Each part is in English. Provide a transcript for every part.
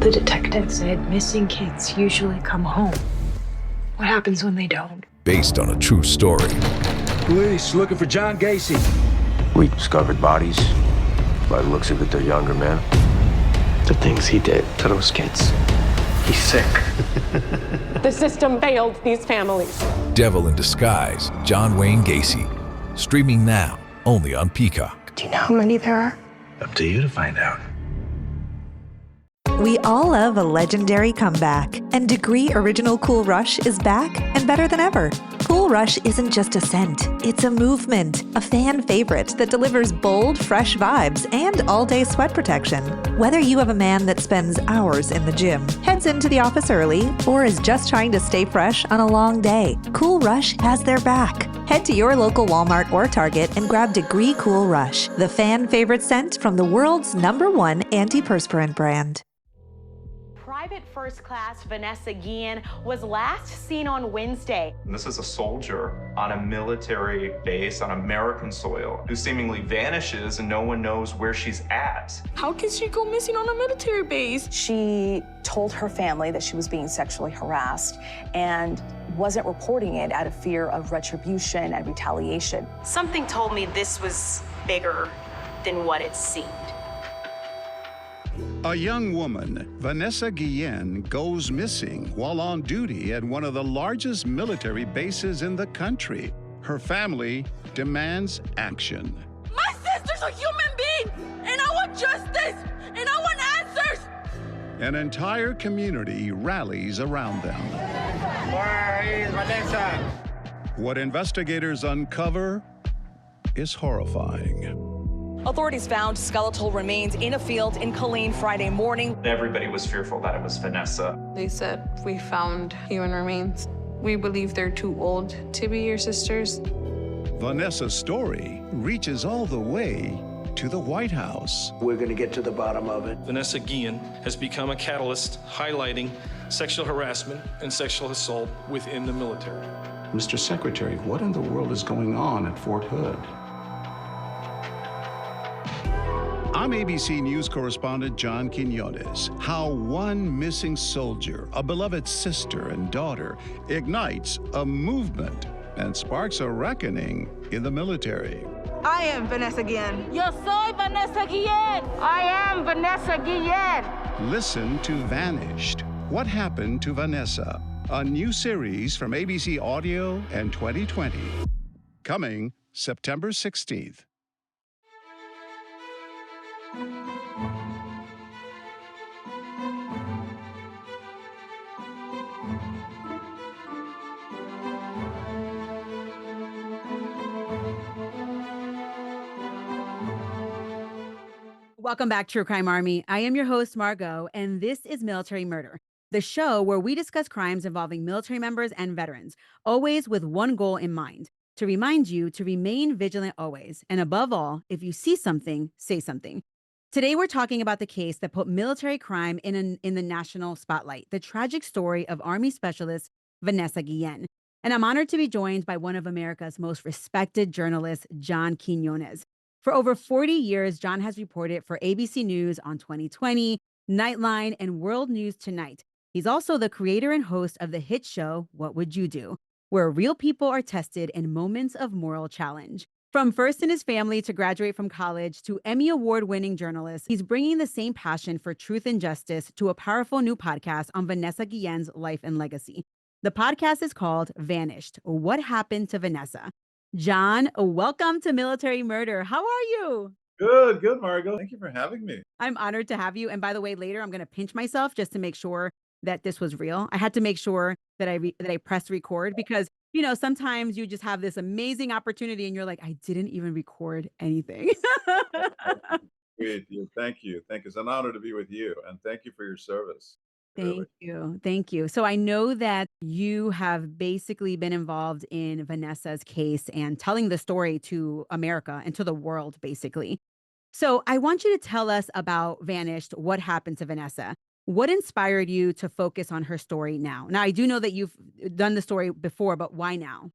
The detective said missing kids usually come home. What happens when they don't? Based on a true story. Police looking for John Gacy. We discovered bodies. By the looks of it, they're younger men. The things he did to those kids. He's sick. The system failed these families. Devil in Disguise, John Wayne Gacy. Streaming now, only on Peacock. Do you know how many there are? Up to you to find out. We all love a legendary comeback, and Degree Original Cool Rush is back and better than ever. Cool Rush isn't just a scent, it's a movement, a fan favorite that delivers bold, fresh vibes and all-day sweat protection. Whether you have a man that spends hours in the gym, heads into the office early, or is just trying to stay fresh on a long day, Cool Rush has their back. Head to your local Walmart or Target and grab Degree Cool Rush, the fan favorite scent from the world's #1 antiperspirant brand. Private First Class Vanessa Guillén was last seen on Wednesday. This is a soldier on a military base on American soil who seemingly vanishes and no one knows where she's at. How can she go missing on a military base? She told her family that she was being sexually harassed and wasn't reporting it out of fear of retribution and retaliation. Something told me this was bigger than what it seemed. A young woman, Vanessa Guillén, goes missing while on duty at one of the largest military bases in the country. Her family demands action. My sister's a human being, and I want justice, and I want answers. An entire community rallies around them. Where is Vanessa? What investigators uncover is horrifying. Authorities found skeletal remains in a field in Killeen Friday morning. Everybody was fearful that it was Vanessa. They said, we found human remains. We believe they're too old to be your sisters. Vanessa's story reaches all the way to the White House. We're going to get to the bottom of it. Vanessa Guillén has become a catalyst highlighting sexual harassment and sexual assault within the military. Mr. Secretary, what in the world is going on at Fort Hood? I'm ABC News correspondent John Quiñones. How one missing soldier, a beloved sister and daughter, ignites a movement and sparks a reckoning in the military. I am Vanessa Guillén. Yo soy Vanessa Guillén. I am Vanessa Guillén. Listen to Vanished. What Happened to Vanessa? A new series from ABC Audio and 2020. Coming September 16th. Welcome back, True Crime Army. I am your host, Margot, and this is Military Murder, the show where we discuss crimes involving military members and veterans, always with one goal in mind, to remind you to remain vigilant always. And above all, if you see something, say something. Today, we're talking about the case that put military crime in the national spotlight, the tragic story of Army Specialist Vanessa Guillén. And I'm honored to be joined by one of America's most respected journalists, John Quiñones. For over 40 years, John has reported for ABC News on 2020, Nightline, and World News Tonight. He's also the creator and host of the hit show, What Would You Do?, where real people are tested in moments of moral challenge. From first in his family to graduate from college to Emmy Award-winning journalist, he's bringing the same passion for truth and justice to a powerful new podcast on Vanessa Guillén's life and legacy. The podcast is called Vanished: What Happened to Vanessa? John, welcome to Military Murder. How are you? Good, Margot. Thank you for having me. I'm honored to have you. And by the way, later I'm going to pinch myself just to make sure that this was real. I had to make sure that I pressed record because, you know, sometimes you just have this amazing opportunity and you're like, I didn't even record anything. Thank you. Thank you. It's an honor to be with you. And thank you for your service. Thank you. Thank you. So I know that you have basically been involved in Vanessa's case and telling the story to America and to the world, basically. So I want you to tell us about Vanished: What Happened to Vanessa? What inspired you to focus on her story now? Now, I do know that you've done the story before, but why now?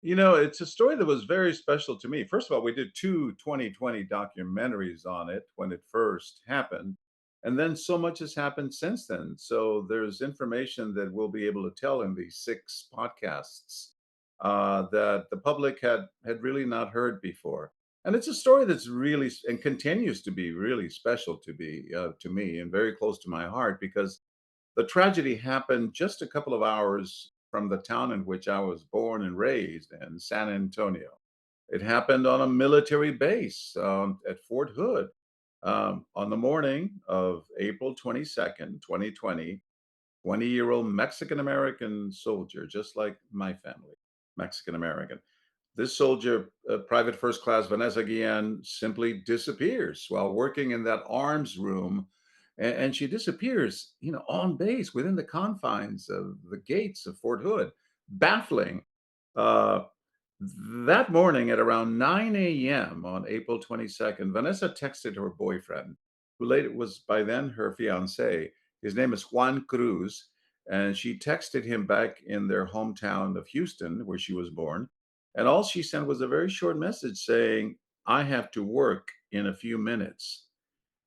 You know, it's a story that was very special to me. First of all, we did two 2020 documentaries on it when it first happened. And then so much has happened since then. So there's information that we'll be able to tell in these 6 podcasts that the public had really not heard before. And it's a story that's really and continues to be really special to me and very close to my heart because the tragedy happened just a couple of hours from the town in which I was born and raised in San Antonio. It happened on a military base at Fort Hood on the morning of April 22nd, 2020. 20-year-old Mexican American soldier, just like my family, Mexican American. This soldier, Private First Class Vanessa Guillén, simply disappears while working in that arms room. And she disappears, on base within the confines of the gates of Fort Hood. Baffling. Uh, that morning at around 9 a.m. on April 22nd, Vanessa texted her boyfriend, who later was by then her fiance. His name is Juan Cruz. And she texted him back in their hometown of Houston, where she was born. And all she sent was a very short message saying, I have to work in a few minutes.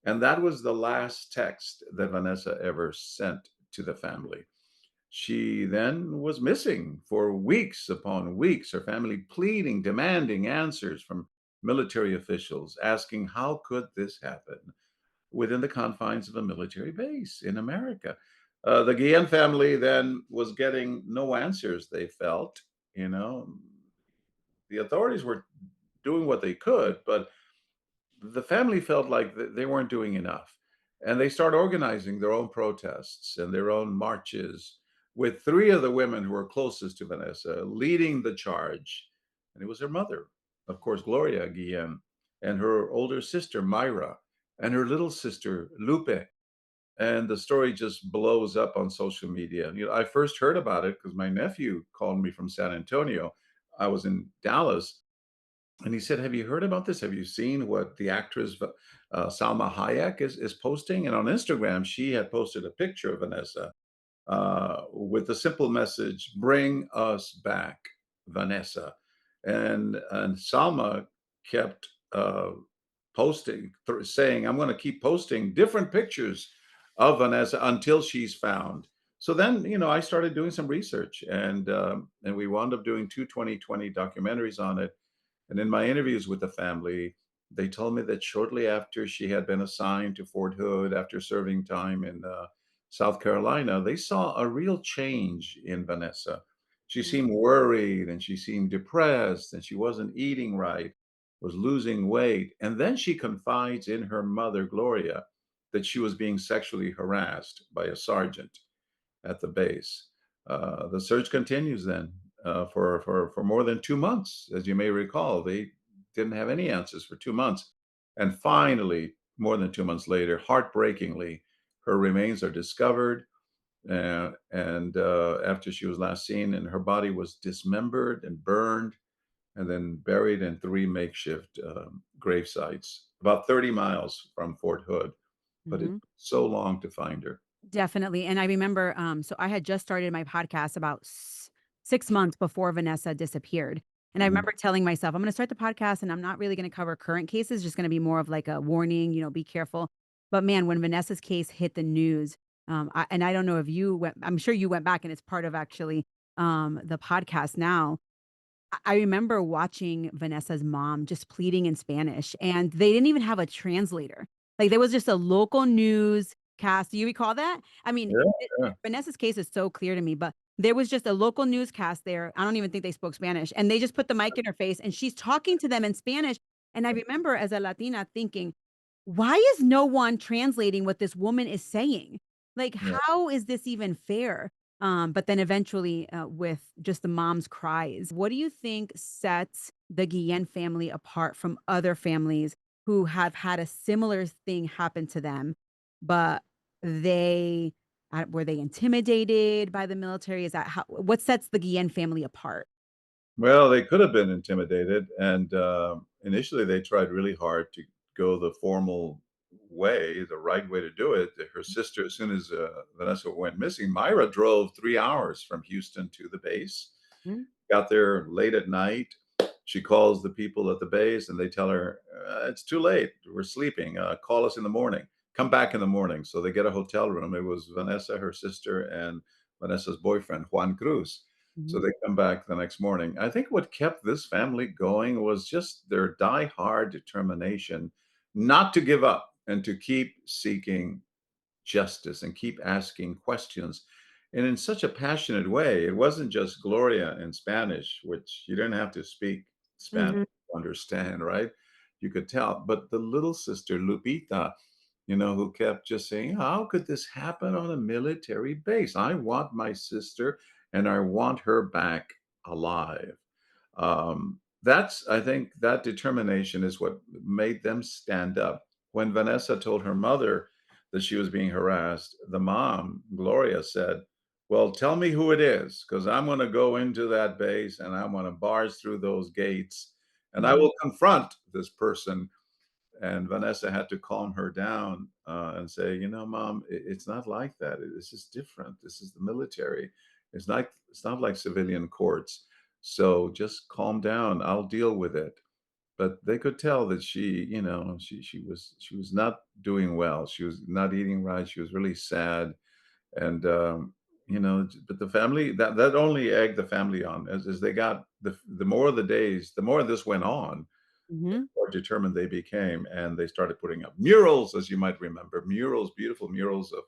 And that was the last text that Vanessa ever sent to the family. She then was missing for weeks upon weeks, her family pleading, demanding answers from military officials, asking how could this happen within the confines of a military base in America. The Guillen family then was getting no answers, they felt. You know, the authorities were doing what they could, but the family felt like they weren't doing enough. And they started organizing their own protests and their own marches with 3 of the women who were closest to Vanessa leading the charge. And it was her mother, of course, Gloria Guillen, and her older sister, Myra, and her little sister, Lupe. And the story just blows up on social media. I first heard about it because my nephew called me from San Antonio. I was in Dallas, and he said, "Have you heard about this? Have you seen what the actress Salma Hayek is posting?" And on Instagram, she had posted a picture of Vanessa with the simple message, "Bring us back, Vanessa." And Salma kept posting, saying, "I'm going to keep posting different pictures of Vanessa until she's found." So then, I started doing some research, and we wound up doing 2 2020 documentaries on it. And in my interviews with the family, they told me that shortly after she had been assigned to Fort Hood after serving time in South Carolina, they saw a real change in Vanessa. She seemed worried and she seemed depressed and she wasn't eating right, was losing weight. And then she confides in her mother, Gloria, that she was being sexually harassed by a sergeant at the base. The search continues then for more than 2 months. As you may recall, they didn't have any answers for 2 months. And finally, more than 2 months later, heartbreakingly, her remains are discovered. And after she was last seen, and her body was dismembered and burned and then buried in 3 makeshift grave sites about 30 miles from Fort Hood. But it Mhm. took so long to find her. Definitely, and I remember, so I had just started my podcast about 6 months before Vanessa disappeared, and I Mhm. remember telling myself, "I'm gonna start the podcast, and I'm not really gonna cover current cases, just gonna be more of like a warning, be careful." But man, when Vanessa's case hit the news, I don't know if you went I'm sure you went back, and it's part of actually, the podcast now. I remember watching Vanessa's mom just pleading in Spanish, and they didn't even have a translator. Like, there was just a local newscast. Do you recall that? I mean, Yeah, yeah. Vanessa's case is so clear to me, but there was just a local newscast there. I don't even think they spoke Spanish, and they just put the mic in her face, and she's talking to them in Spanish. And I remember as a Latina thinking, "Why is no one translating what this woman is saying? Like, Yeah. how is this even fair?" But then eventually, with just the mom's cries, what do you think sets the Guillen family apart from other families who have had a similar thing happen to them, but they were they intimidated by the military? Is that what sets the Guillen family apart? Well, they could have been intimidated, and initially they tried really hard to go the formal way, the right way to do it. Her sister, as soon as Vanessa went missing, Myra drove 3 hours from Houston to the base. Mm. Got there late at night. She calls the people at the base, and they tell her, "It's too late. We're sleeping. Call us in the morning." come back in the morning. So they get a hotel room. It was Vanessa, her sister, and Vanessa's boyfriend, Juan Cruz. So Mhm. they come back the next morning. I think what kept this family going was just their die-hard determination not to give up and to keep seeking justice and keep asking questions. And in such a passionate way, it wasn't just Gloria in Spanish, which you didn't have to speak Spanish Mhm. to understand, right? You could tell. But the little sister, Lupita, who kept just saying, how could this happen on a military base? I want my sister and I want her back alive. I think that determination is what made them stand up. When Vanessa told her mother that she was being harassed, the mom, Gloria, said, well, tell me who it is, because I'm going to go into that base and I'm going to barge through those gates and I Mhm. will confront this person. And Vanessa had to calm her down and say, Mom, it's not like that. This is different. This is the military. It's not like civilian courts. So just calm down. I'll deal with it. But they could tell that she was not doing well. She was not eating right. She was really sad. And but the family that only egged the family on as they got the more of the days, the more this went on, Mhm. more determined they became, and they started putting up murals, as you might remember, murals, beautiful murals of.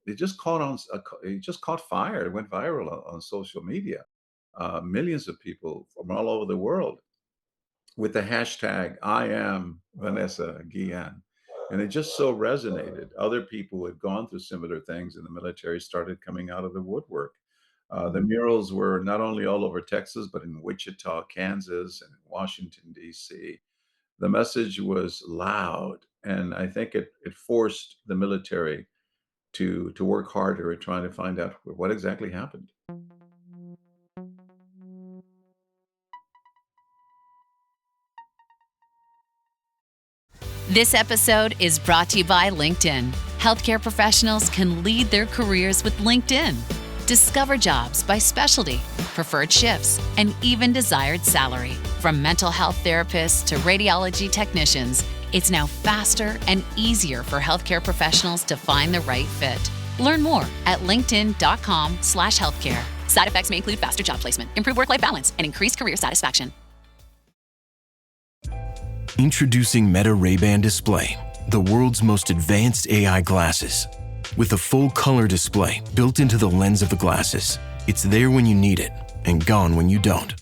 It just caught fire. It went viral on social media. Millions of people from all over the world with the hashtag I am Vanessa Guillen. And it just so resonated. Other people who had gone through similar things in the military started coming out of the woodwork. The Mhm. murals were not only all over Texas, but in Wichita, Kansas, and in Washington, D.C. The message was loud, and I think it forced the military to work harder at trying to find out what exactly happened. This episode is brought to you by LinkedIn. Healthcare professionals can lead their careers with LinkedIn. Discover jobs by specialty, preferred shifts, and even desired salary. From mental health therapists to radiology technicians, it's now faster and easier for healthcare professionals to find the right fit. Learn more at linkedin.com/healthcare. Side effects may include faster job placement, improved work-life balance, and increased career satisfaction. Introducing Meta Ray-Ban Display, the world's most advanced AI glasses. With a full color display built into the lens of the glasses, it's there when you need it and gone when you don't.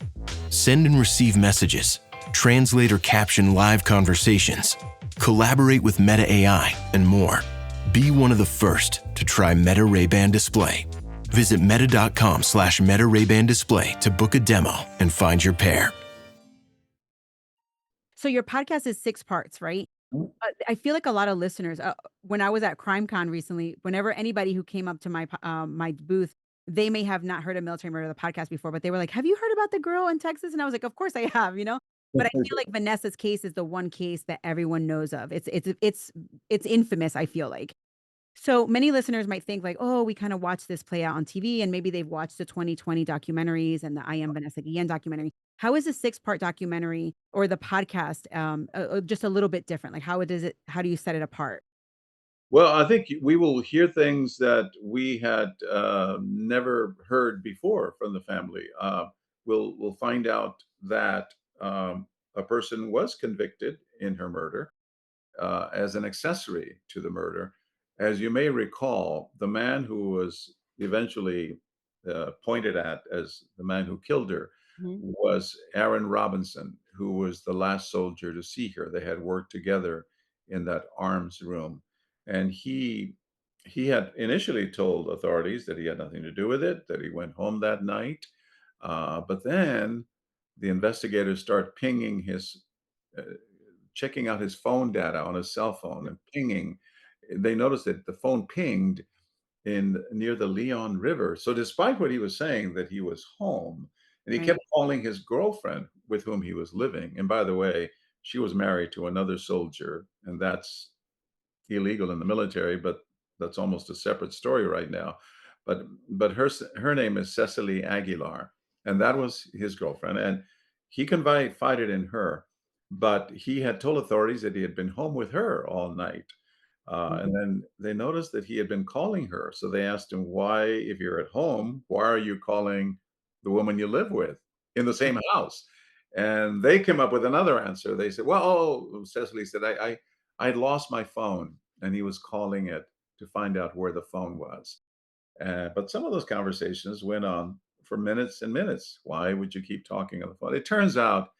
Send and receive messages, translate or caption live conversations, collaborate with Meta AI, and more. Be one of the first to try Meta Ray-Ban Display. Visit meta.com/Meta Ray-Ban Display to book a demo and find your pair. So your podcast is 6 parts, right? I feel like a lot of listeners, when I was at CrimeCon recently, whenever anybody who came up to my booth, they may have not heard of Military Murder, the podcast before, but they were like, "Have you heard about the girl in Texas?" And I was like, "Of course I have," you know? But I feel like Vanessa's case is the one case that everyone knows of. It's infamous, I feel like. So many listeners might think like, oh, we kind of watched this play out on TV and maybe they've watched the 2020 documentaries and the I Am Vanessa Guillen documentary. How is a 6-part documentary or the podcast just a little bit different? Like how do you set it apart? Well, I think we will hear things that we had never heard before from the family. We'll find out that a person was convicted in her murder as an accessory to the murder. As you may recall, the man who was eventually pointed at as the man who killed her Mhm. was Aaron Robinson, who was the last soldier to see her. They had worked together in that arms room, and he had initially told authorities that he had nothing to do with it, that he went home that night. But then the investigators start pinging his uh, checking out his phone data on his cell phone and pinging. They noticed that the phone pinged in near the Leon River. So despite what he was saying that he was home, and he Right. kept calling his girlfriend with whom he was living. And by the way, she was married to another soldier, and that's illegal in the military, but that's almost a separate story right now. But her name is Cecily Aguilar, and that was his girlfriend, and he confided in her, but he had told authorities that he had been home with her all night. And then they noticed that he had been calling her. So they asked him, why, if you're at home, why are you calling the woman you live with in the same house? And they came up with another answer. They said, well, Cecily said, I'd lost my phone and he was calling it to find out where the phone was. But some of those conversations went on for minutes and minutes. Why would you keep talking on the phone? It turns out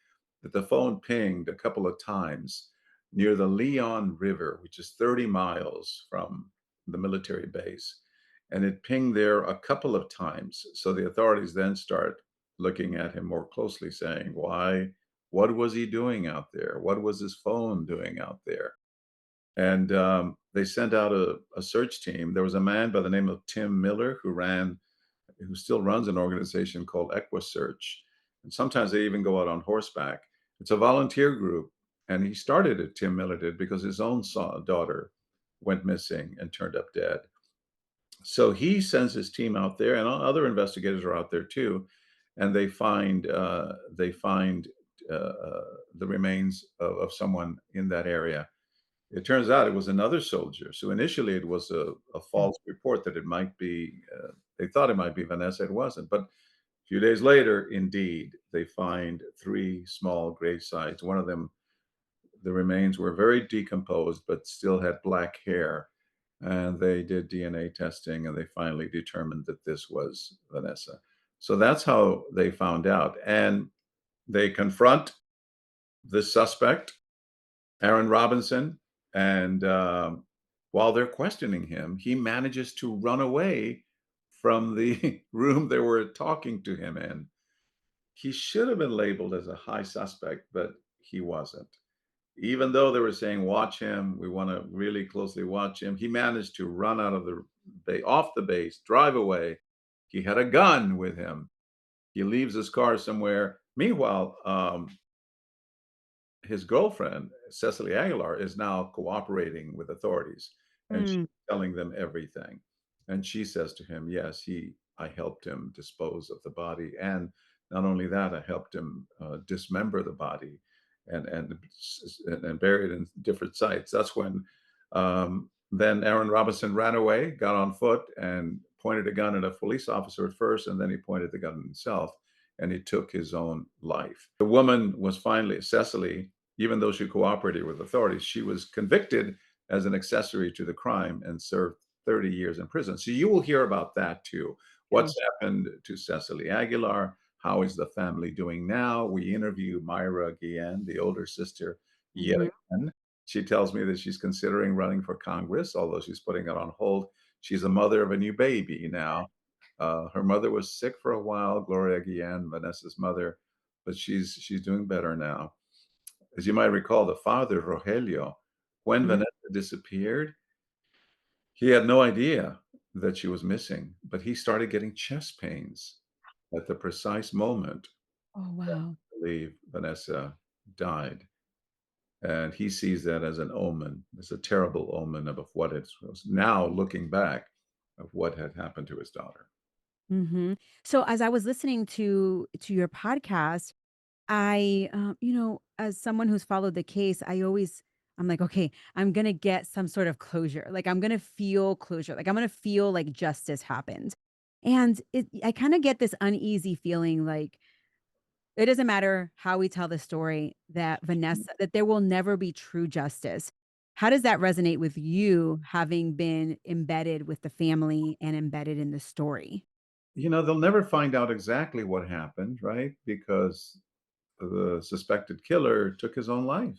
that the phone pinged a couple of times near the Leon River, which is 30 miles from the military base. And it pinged there a couple of times. So the authorities then start looking at him more closely, saying, why? What was he doing out there? What was his phone doing out there? And they sent out a search team. There was a man by the name of Tim Miller who still runs an organization called EquiSearch. And sometimes they even go out on horseback. It's a volunteer group. And he started it, Tim Miller did, because his own daughter went missing and turned up dead. So he sends his team out there, and other investigators are out there too, and they find the remains of someone in that area. It turns out it was another soldier. So initially it was a false report that it might be, they thought it might be Vanessa. It wasn't. But a few days later, indeed, they find 3 small grave sites. One of them, the remains were very decomposed, but still had black hair. And they did DNA testing and they finally determined that this was Vanessa. So that's how they found out. And they confront the suspect, Aaron Robinson, and while they're questioning him, he manages to run away from the room they were talking to him in. He should have been labeled as a high suspect, but he wasn't. Even though they were saying, watch him, we want to really closely watch him, he managed to run out of off the base, drive away. He had a gun with him. He leaves his car somewhere. Meanwhile, his girlfriend, Cecily Aguilar, is now cooperating with authorities and she's telling them everything. And she says to him, yes, I helped him dispose of the body. And not only that, I helped him dismember the body and bury it in different sites. That's when then Aaron Robinson ran away, got on foot, and pointed a gun at a police officer at first, and then he pointed the gun at himself, and he took his own life. The woman was finally, Cecily, even though she cooperated with authorities, she was convicted as an accessory to the crime and served 30 years in prison. So you will hear about that too. What's happened to Cecily Aguilar? How is the family doing now? We interview Myra Guillén, the older sister, yet again. She tells me that she's considering running for Congress, although she's putting it on hold. She's a mother of a new baby now. Her mother was sick for a while, Gloria Guillén, Vanessa's mother, but she's doing better now. As you might recall, the father, Rogelio, when Vanessa disappeared, he had no idea that she was missing, but he started getting chest pains at the precise moment Oh, wow. I believe Vanessa died. And he sees that as an omen. It's a terrible omen of what it was now looking back of what had happened to his daughter. So as I was listening to your podcast, I, as someone who's followed the case, I'm like, okay, I'm gonna get some sort of closure. Like I'm gonna feel closure. Like I'm gonna feel like justice happened. And I kind of get this uneasy feeling like it doesn't matter how we tell the story that that there will never be true justice. How does that resonate with you having been embedded with the family and embedded in the story? They'll never find out exactly what happened, right? Because the suspected killer took his own life.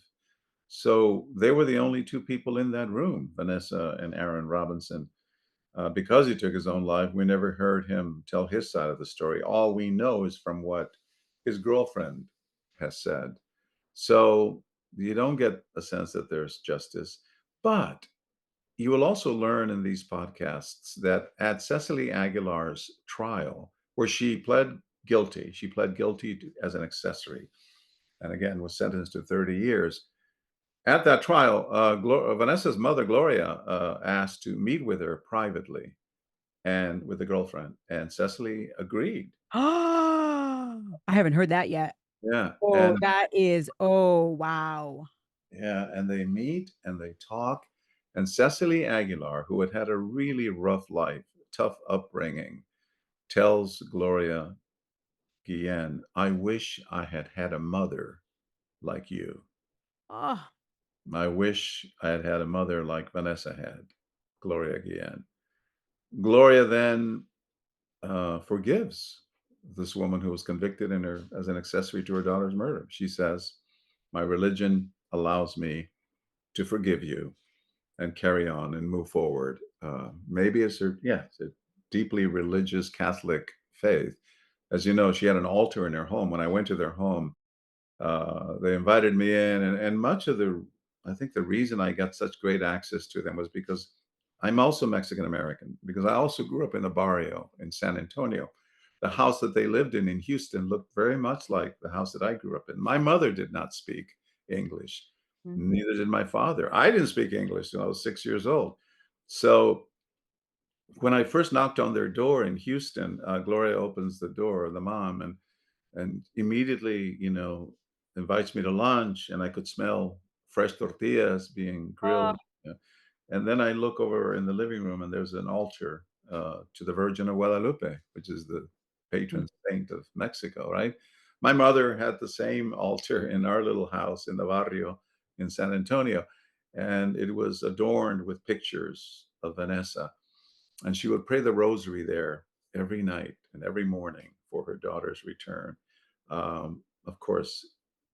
So they were the only 2 people in that room, Vanessa and Aaron Robinson. Because he took his own life, we never heard him tell his side of the story. All we know is from what his girlfriend has said. So you don't get a sense that there's justice. But you will also learn in these podcasts that at Cecily Aguilar's trial, where she pled guilty as an accessory, and again was sentenced to 30 years. At that trial, Vanessa's mother, Gloria, asked to meet with her privately and with the girlfriend, and Cecily agreed. I haven't heard that yet. Yeah, Oh, wow. and they meet and they talk, And Cecily Aguilar, who had had a really rough life, tough upbringing, tells Gloria Guillen, I wish I had had a mother like you. Oh, I wish I had had a mother like Vanessa had, Gloria Guillen. Gloria then forgives this woman who was convicted in her as an accessory to her daughter's murder. She says, "My religion allows me to forgive you and carry on and move forward." Maybe it's her, yeah, it's a deeply religious Catholic faith. As you know, she had an altar in her home. When I went to their home, they invited me in, and much of the, I think the reason I got such great access to them was because I'm also Mexican American, because I also grew up in the barrio in San Antonio. The house that they lived in Houston looked very much like the house that I grew up in. My mother did not speak English, neither did my father. I didn't speak English till I was 6 years old. So when I first knocked on their door in Houston, Gloria opens the door, the mom, and immediately, invites me to lunch, and I could smell fresh tortillas being oh, grilled. Yeah. And then I look over in the living room, and there's an altar to the Virgin of Guadalupe, which is the patron saint of Mexico, right? My mother had the same altar in our little house in the barrio in San Antonio, and it was adorned with pictures of Vanessa. And she would pray the rosary there every night and every morning for her daughter's return. Of course,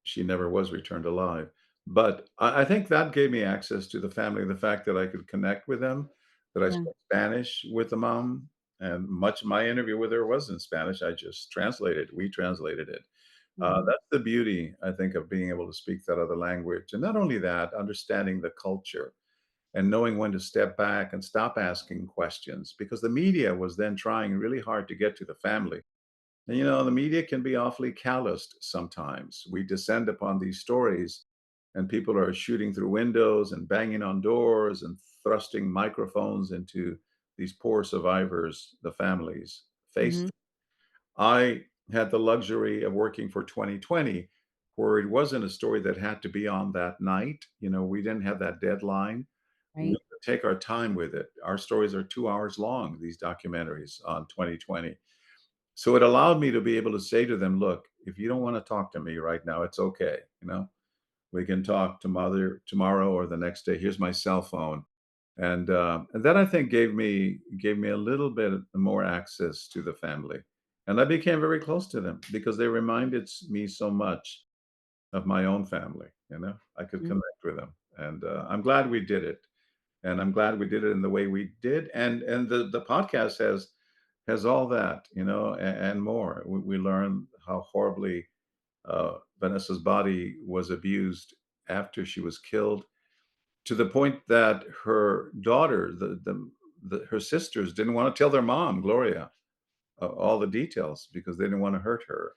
she never was returned alive. But I think that gave me access to the family, the fact that I could connect with them, that I yeah. spoke Spanish with the mom. And much of my interview with her was in Spanish. I just translated, we translated it. That's the beauty, I think, of being able to speak that other language. And not only that, understanding the culture and knowing when to step back and stop asking questions, because the media was then trying really hard to get to the family. And the media can be awfully calloused sometimes. We descend upon these stories, and people are shooting through windows and banging on doors and thrusting microphones into these poor survivors, the families Hmm. faced. I had the luxury of working for 2020, where it wasn't a story that had to be on that night. We didn't have that deadline. We Right. could take our time with it. Our stories are 2 hours long, these documentaries on 2020. So it allowed me to be able to say to them, look, if you don't want to talk to me right now, it's okay. We can talk tomorrow or the next day. Here's my cell phone. And that, I think, gave me a little bit more access to the family. And I became very close to them because they reminded me so much of my own family. I could Mhm. connect with them. And I'm glad we did it. And I'm glad we did it in the way we did. And the podcast has all that, and more. We learn how horribly Vanessa's body was abused after she was killed, to the point that her daughter, her sisters, didn't want to tell their mom, Gloria, all the details because they didn't want to hurt her.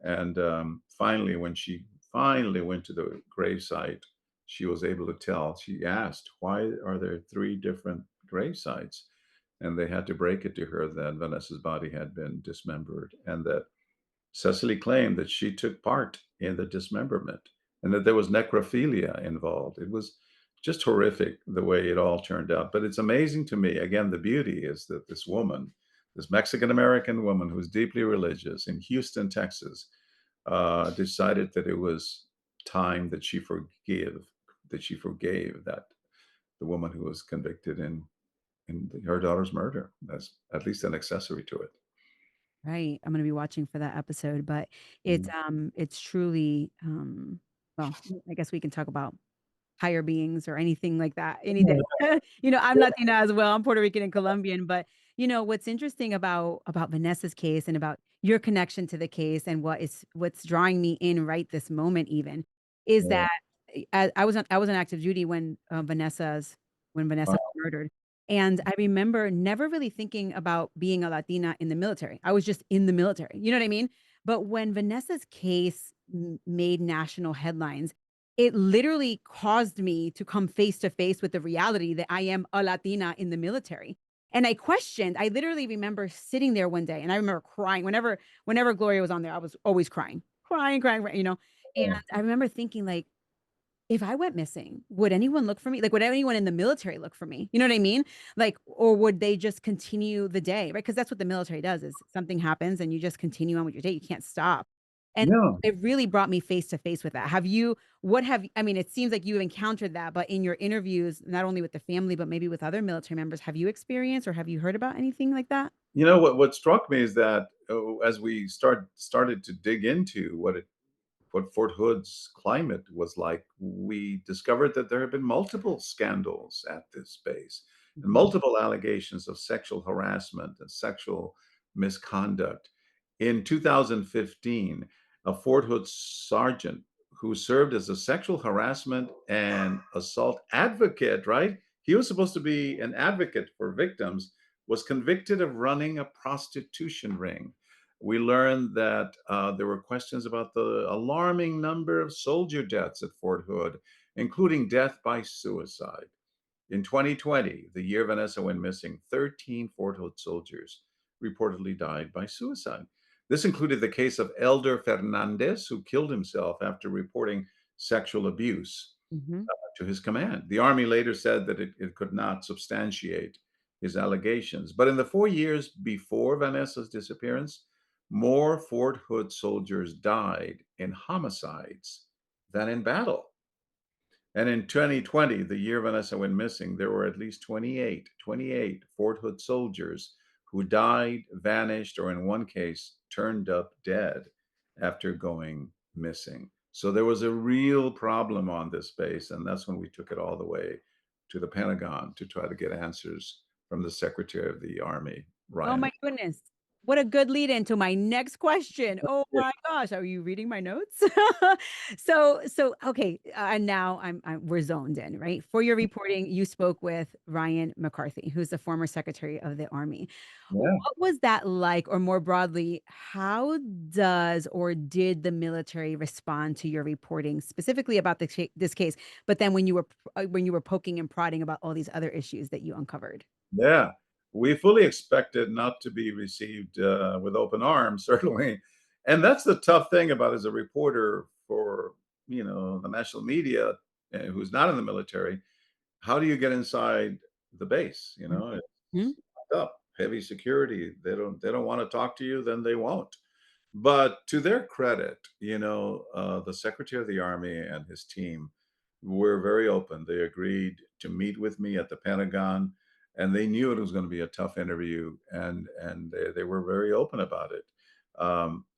And finally, when she finally went to the gravesite, she was able to tell. She asked, "Why are there three different gravesites?" And they had to break it to her that Vanessa's body had been dismembered, and that Cecily claimed that she took part in the dismemberment and that there was necrophilia involved. It was just horrific the way it all turned out. But it's amazing to me. Again, the beauty is that this woman, this Mexican American woman who's deeply religious in Houston, Texas, decided that it was time that she forgave that the woman who was convicted in her daughter's murder as at least an accessory to it. Right. I'm gonna be watching for that episode, but Mm. it's truly well, I guess we can talk about higher beings or anything like that any day. I'm Latina as well. I'm Puerto Rican and Colombian, but what's interesting about Vanessa's case and about your connection to the case and what's drawing me in right this moment even is Yeah. that I was on active duty when Vanessa Wow. was murdered. And I remember never really thinking about being a Latina in the military. I was just in the military. You know what I mean? But when Vanessa's case made national headlines, it literally caused me to come face to face with the reality that I am a Latina in the military. And I literally remember sitting there one day and I remember crying whenever Gloria was on there, I was always crying. And I remember thinking like, if I went missing, would anyone look for me? Like, would anyone in the military look for me? You know what I mean? Like, or would they just continue the day, right? Because that's what the military does is something happens and you just continue on with your day. You can't stop. And No. it really brought me face to face with that. I mean, it seems like you've encountered that, but in your interviews, not only with the family, but maybe with other military members, have you experienced or have you heard about anything like that? You know what struck me is that as we started to dig into what Fort Hood's climate was like, we discovered that there had been multiple scandals at this base and Mhm. multiple allegations of sexual harassment and sexual misconduct. In 2015, a Fort Hood sergeant who served as a sexual harassment and assault advocate, right? He was supposed to be an advocate for victims, was convicted of running a prostitution ring. We learned that there were questions about the alarming number of soldier deaths at Fort Hood, including death by suicide. In 2020, the year Vanessa went missing, 13 Fort Hood soldiers reportedly died by suicide. This included the case of Elder Fernandez, who killed himself after reporting sexual abuse Mhm. to his command. The Army later said that it could not substantiate his allegations. But in the 4 years before Vanessa's disappearance, more Fort Hood soldiers died in homicides than in battle. And in 2020, the year Vanessa went missing, there were at least 28 Fort Hood soldiers who died, vanished, or in one case, turned up dead after going missing. So there was a real problem on this base. And that's when we took it all the way to the Pentagon to try to get answers from the Secretary of the Army, Oh Ryan. my goodness. What a good lead into my next question. Oh my gosh, are you reading my notes? Okay, and now we're zoned in, right? For your reporting, you spoke with Ryan McCarthy, who's the former Secretary of the Army. Yeah. What was that like, or more broadly, how does or did the military respond to your reporting specifically about this case, but then when you were poking and prodding about all these other issues that you uncovered? Yeah, we fully expected not to be received with open arms, certainly. And that's the tough thing about as a reporter for, the national media who's not in the military. How do you get inside the base? It's Mhm. locked up, heavy security. They don't want to talk to you, then they won't. But to their credit, the Secretary of the Army and his team were very open. They agreed to meet with me at the Pentagon, and they knew it was going to be a tough interview, and they were very open about it.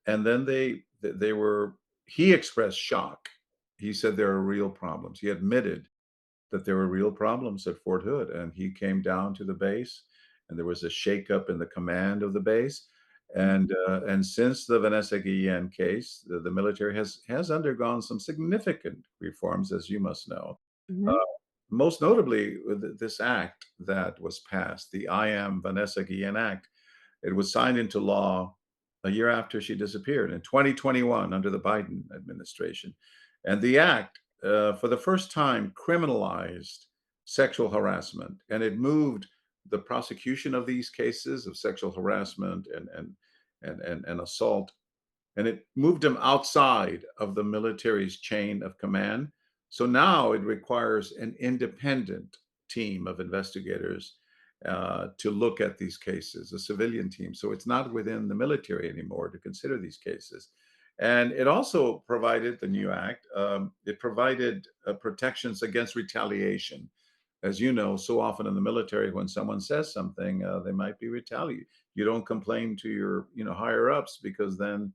And then they were. He expressed shock. He said there are real problems. He admitted that there were real problems at Fort Hood, and he came down to the base, and there was a shakeup in the command of the base. And since the Vanessa Guillén case, the military has undergone some significant reforms, as you must know. Uh, Mhm. Most notably, this act that was passed, the I Am Vanessa Guillén Act. It was signed into law a year after she disappeared in 2021 under the Biden administration. And the act, for the first time, criminalized sexual harassment, and it moved the prosecution of these cases of sexual harassment and assault, and it moved them outside of the military's chain of command. So now it requires an independent team of investigators to look at these cases, a civilian team. So it's not within the military anymore to consider these cases. And it also provided the new act, it provided protections against retaliation. As you know, so often in the military, when someone says something, they might be retaliated. You don't complain to your, higher ups because then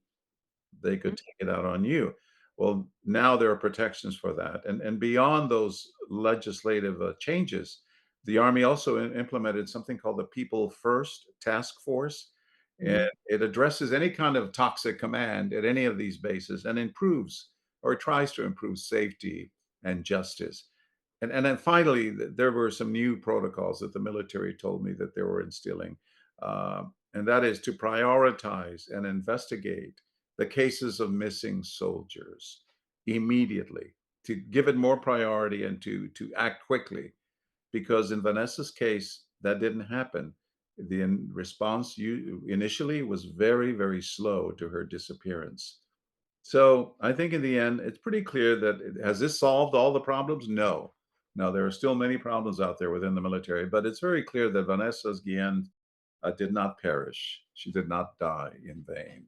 they could take it out on you. Well, now there are protections for that. And beyond those legislative changes, the Army also implemented something called the People First Task Force. And Mhm. it addresses any kind of toxic command at any of these bases and improves or tries to improve safety and justice. And then finally, there were some new protocols that the military told me that they were instilling, and that is to prioritize and investigate the cases of missing soldiers immediately, to give it more priority and to act quickly. Because in Vanessa's case, that didn't happen. The response initially was very, very slow to her disappearance. So I think in the end, it's pretty clear that has this solved all the problems? No. No, there are still many problems out there within the military, but it's very clear that Vanessa Guillen did not perish. She did not die in vain.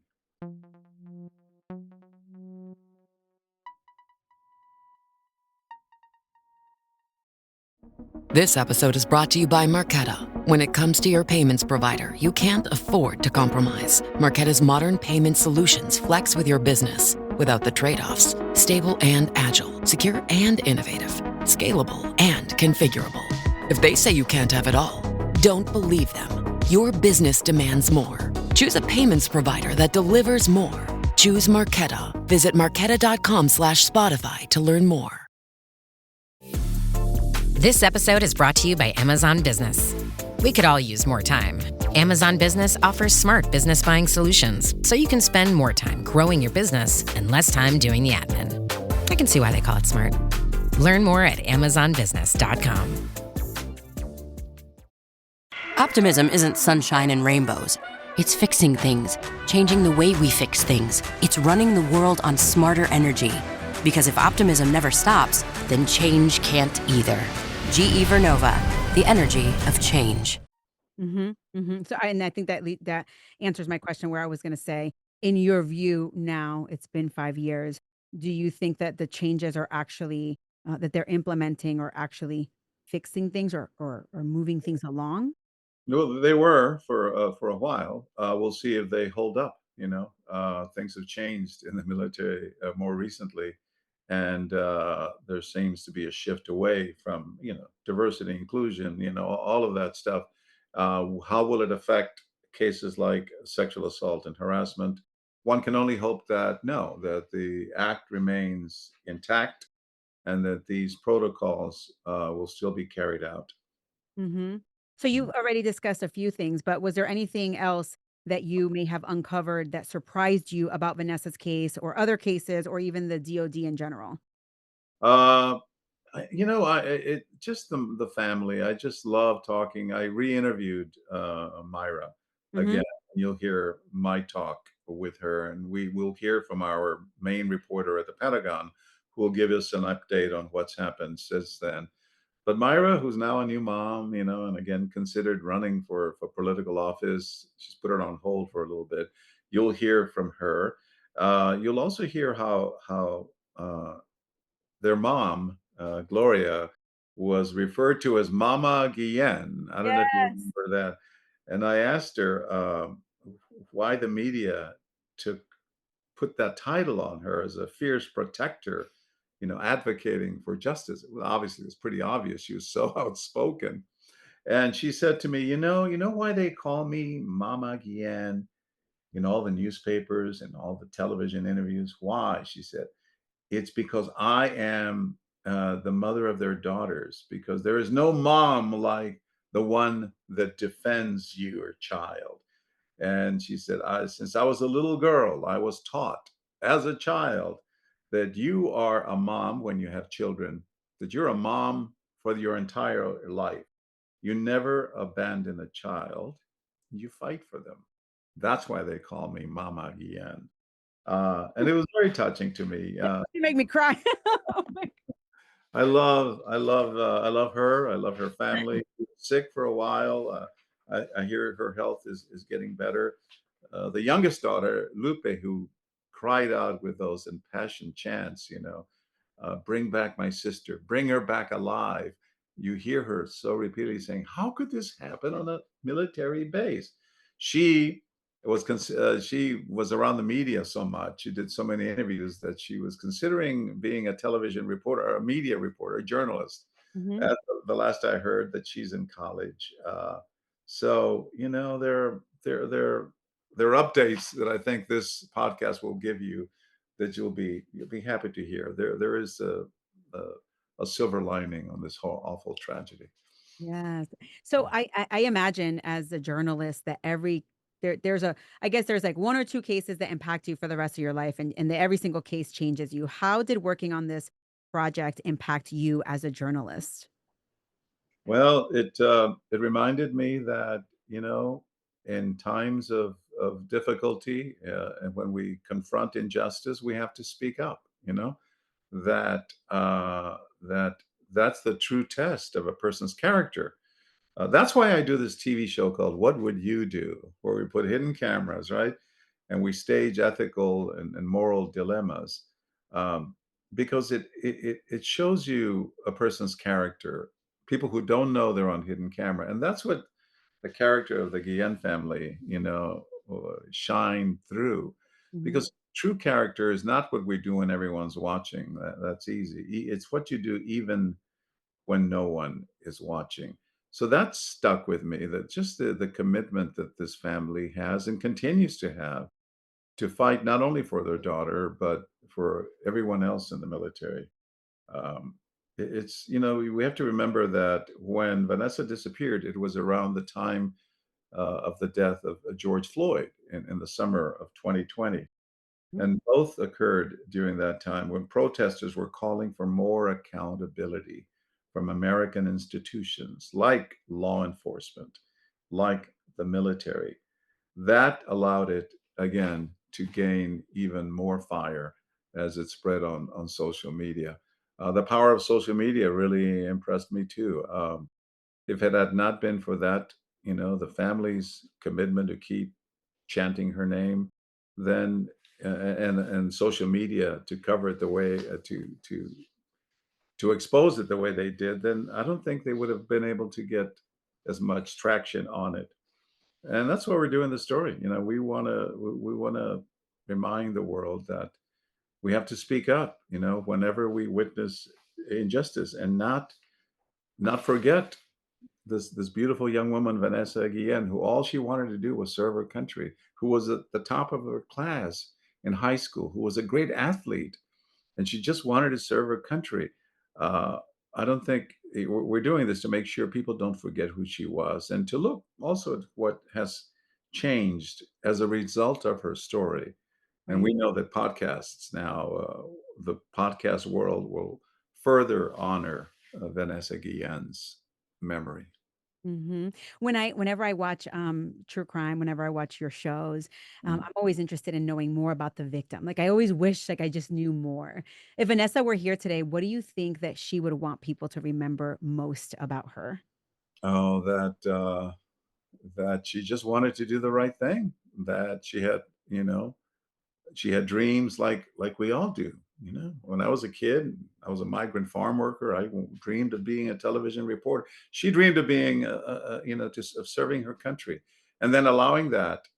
This episode is brought to you by Marqeta. When it comes to your payments provider, you can't afford to compromise. Marqeta's modern payment solutions flex with your business without the trade-offs. Stable and agile, secure and innovative, scalable and configurable. If they say you can't have it all, don't believe them. Your business demands more. Choose a payments provider that delivers more. Choose Marqeta. Visit marqeta.com/Spotify to learn more. This episode is brought to you by Amazon Business. We could all use more time. Amazon Business offers smart business buying solutions, so you can spend more time growing your business and less time doing the admin. I can see why they call it smart. Learn more at amazonbusiness.com. Optimism isn't sunshine and rainbows. It's fixing things, changing the way we fix things. It's running the world on smarter energy. Because if optimism never stops, then change can't either. GE Vernova, the energy of change. And I think that answers my question where I was going to say, in your view now, it's been 5 years. Do you think that the changes are actually, that they're implementing or actually fixing things or moving things along? No, they were for a while. We'll see if they hold up. Things have changed in the military more recently, and there seems to be a shift away from diversity, inclusion, all of that stuff. How will it affect cases like sexual assault and harassment? One can only hope that no, that the act remains intact, and that these protocols will still be carried out. hmm So you already discussed a few things, but was there anything else that you may have uncovered that surprised you about Vanessa's case or other cases or even the DOD in general? Uh, it just the family. I just love talking. I re-interviewed Myra hmm again. You'll hear my talk with her, and we will hear from our main reporter at the Pentagon, who will give us an update on what's happened since then. But Myra, who's now a new mom, and again considered running for political office, she's put it on hold for a little bit. You'll hear from her. You'll also hear how their mom, Gloria, was referred to as Mama Guillen. I don't know if you Yes. remember that. And I asked her why the media took put that title on her as a fierce protector, advocating for justice. Well, obviously, it was pretty obvious. She was so outspoken. And she said to me, you know why they call me Mama Guillen in all the newspapers and all the television interviews? Why? She said, it's because I am the mother of their daughters, because there is no mom like the one that defends your child. And she said, since I was a little girl, I was taught as a child that you are a mom when you have children, that you're a mom for your entire life. You never abandon a child, you fight for them. That's why they call me Mama Guillen. And it was very touching to me. You make me cry. Oh my I love her. I love her family. She was sick for a while. I hear her health is getting better. The youngest daughter, Lupe, who cried out with those impassioned chants, bring back my sister, bring her back alive. You hear her so repeatedly saying, how could this happen on a military base? She she was around the media so much. She did so many interviews that she was considering being a television reporter, or a media reporter, a journalist. Mhm. The last I heard that she's in college. So there are updates that I think this podcast will give you, that you'll be happy to hear. There is a, a silver lining on this whole awful tragedy. Yes. So I imagine as a journalist that there's a I guess there's like one or two cases that impact you for the rest of your life and every single case changes you. How did working on this project impact you as a journalist? Well, it reminded me that in times of of difficulty, and when we confront injustice, we have to speak up. You know that that's the true test of a person's character. That's why I do this TV show called "What Would You Do," where we put hidden cameras, right, and we stage ethical and moral dilemmas, um, because it shows you a person's character. People who don't know they're on hidden camera, and that's what the character of the Guillen family, shine through, Mhm. because true character is not what we do when everyone's watching. That's easy. It's what you do even when no one is watching. So that stuck with me. That just the commitment that this family has and continues to have to fight not only for their daughter but for everyone else in the military. Um, it's we have to remember that when Vanessa disappeared, it was around the time of the death of George Floyd in the summer of 2020. And both occurred during that time when protesters were calling for more accountability from American institutions like law enforcement, like the military. That allowed it, again, to gain even more fire as it spread on social media. The power of social media really impressed me too. If it had not been for that, the family's commitment to keep chanting her name, then and social media to cover it the way to expose it the way they did, then I don't think they would have been able to get as much traction on it. And that's why we're doing the story. We want to remind the world that we have to speak up, whenever we witness injustice, and not forget this beautiful young woman, Vanessa Guillen, who all she wanted to do was serve her country, who was at the top of her class in high school, who was a great athlete, and she just wanted to serve her country. Uh, I don't think we're doing this to make sure people don't forget who she was, and to look also at what has changed as a result of her story. And Right. we know that podcasts now, the podcast world will further honor Vanessa Guillen's memory. Whenever I watch true crime, whenever I watch your shows, Mm. I'm always interested in knowing more about the victim. Like I always wish like I just knew more. If Vanessa were here today, what do you think that she would want people to remember most about her? Oh, that she just wanted to do the right thing. That you know, she had dreams like we all do. When I was a kid, I was a migrant farm worker. I dreamed of being a television reporter. She dreamed of being, of serving her country, and then allowing that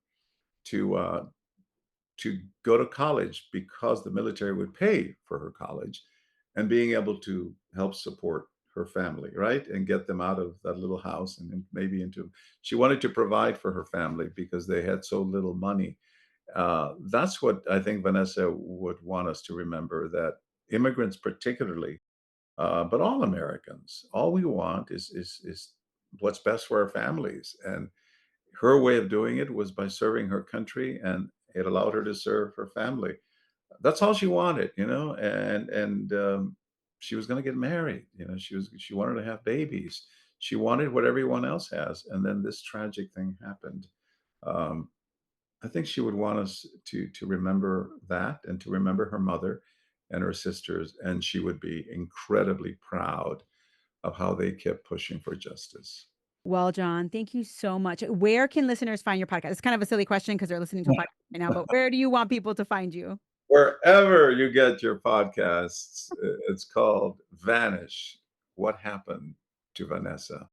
to to go to college because the military would pay for her college, and being able to help support her family, right? And get them out of that little house and then maybe into, she wanted to provide for her family because they had so little money. That's what I think Vanessa would want us to remember, that immigrants, particularly, but all Americans, all we want is what's best for our families. And her way of doing it was by serving her country, and it allowed her to serve her family. That's all she wanted, and she was going to get married. She wanted to have babies. She wanted what everyone else has, and then this tragic thing happened. Um, I think she would want us to remember that, and to remember her mother and her sisters, and she would be incredibly proud of how they kept pushing for justice. Well, John, thank you so much. Where can listeners find your podcast? It's kind of a silly question because they're listening to a podcast right now, but where do you want people to find you? Wherever you get your podcasts, it's called Vanish: What Happened to Vanessa.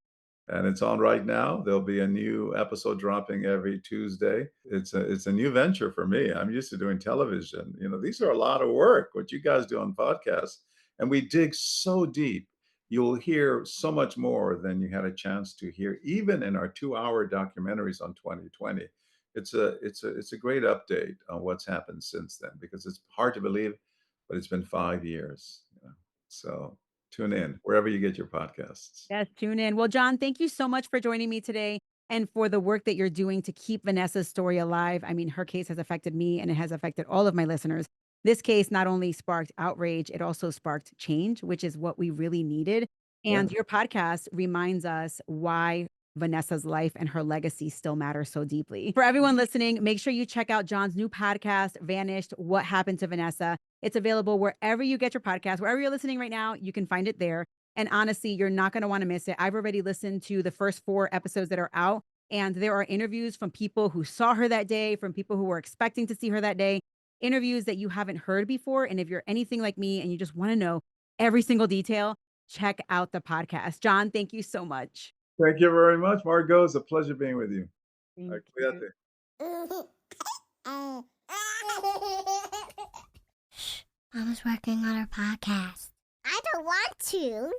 And it's on right now. There'll be a new episode dropping every Tuesday. It's a new venture for me. I'm used to doing television. These are a lot of work, what you guys do on podcasts. And we dig so deep. You'll hear so much more than you had a chance to hear, even in our 2-hour documentaries on 2020. It's a great update on what's happened since then, because it's hard to believe, but it's been 5 years. So tune in wherever you get your podcasts. Yes, tune in. Well, John, thank you so much for joining me today and for the work that you're doing to keep Vanessa's story alive. I mean, her case has affected me and it has affected all of my listeners. This case not only sparked outrage, it also sparked change, which is what we really needed. Yeah. And your podcast reminds us why Vanessa's life and her legacy still matters so deeply. For everyone listening, make sure you check out John's new podcast, Vanished: What Happened to Vanessa. It's available wherever you get your podcast. Wherever you're listening right now, you can find it there. And honestly, you're not going to want to miss it. I've already listened to the first 4 episodes that are out, and there are interviews from people who saw her that day, from people who were expecting to see her that day, interviews that you haven't heard before. And if you're anything like me and you just want to know every single detail, check out the podcast. John, thank you so much. Thank you very much, Margot. It's a pleasure being with you. Thank you. Mama's working on her podcast. I don't want to.